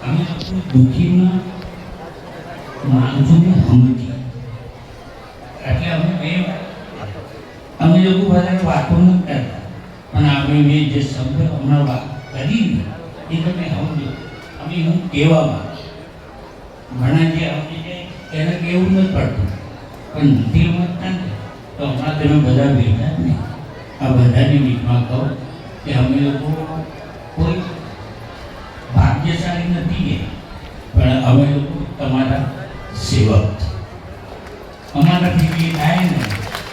અમે લોકો દુઃખીમાં માણસોને સમજીએ એટલે અમે લોકો વધારે વાતો ન કરતા પણ આપણે મેં જે શબ્દ હમણાં વાત કરી ને એ તમે સમજો અમે હું કહેવા માંગુ ઘણા જે આપણે એને કહેવું નથી પડતું પણ નથી સમજતા ને તો હમણાં તમે બધા બેઠા જ ને આ બધાની બીકમાં કહો કે અમે લોકો કોઈ ભાગ્યશાળી નથી પણ અમે લોકો તમારા સેવક અમારાથી જે થાય ને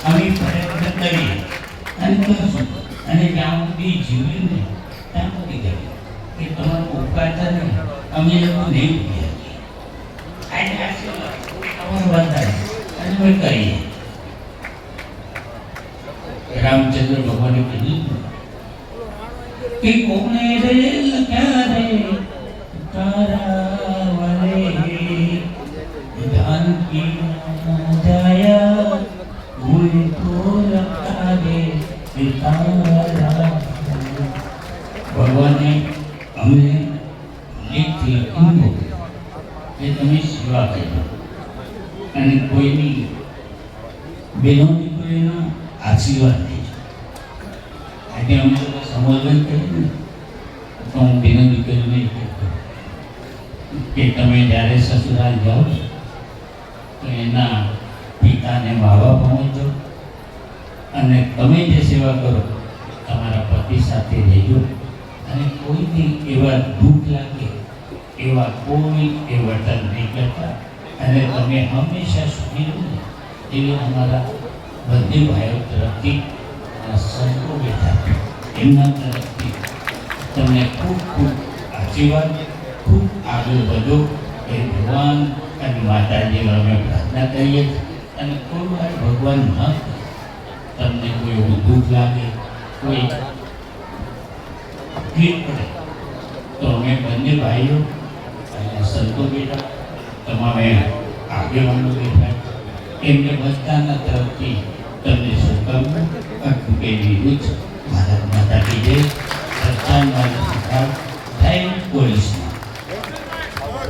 અમે પ્રયત્ન કરીએ અને કરશું અને જ્યાં સુધી જીવીએ ને ત્યાં સુધી કરીએ કે તમારો ઉપકાર ને અમે લોકો નહીં ભૂલીએ આજે અમારું બંધાય અને અમે કરીએ. રામચંદ્ર ભગવાને કીધું કે કોને રે લખ્યા રે તારા વાલે ધન કી જાયા મુझको લખા દે તારા. ભગવાને અમને લેખથી લખ્યું કે તમે સેવા કરો અને કોઈની બહેનો દીકરીના આશીર્વાદ લેજો. આજે અમે લોકો સંબોધન કરીએ ને તો હું બહેનો દીકરીને કહેતો કે તમે જ્યારે સસુરાલ જાઓ તો એના પિતાને વાવા પહોંચો અને તમે જે સેવા કરો તમારા પતિ સાથે રહેજો અને કોઈની એવા દુઃખ લાગે એવા કોઈ એ વર્તન નહીં કરતા અને તમે હંમેશા સુખી રહો એવી અમારા બંને ભાઈઓ તરફથી સંતો બેઠા એમના તરફથી તમને ખૂબ ખૂબ આશીર્વાદ, ખૂબ આગળ વધો એ ભગવાન અને માતાજી અમે પ્રાર્થના કરીએ અને કોઈ વાર ભગવાન ન તમને કોઈ એવું દુઃખ લાગે કોઈ તકલીફ પડે તો અમે બંને ભાઈઓ અને સંતો બેઠા તમામે આગેવાનો બેઠા એમને બધાના તરફથી તમને શુભકામના કૃપેની ઉચ્ચ ભારત માતા કી જય. સત્તાન વાળા જય પોલીસ.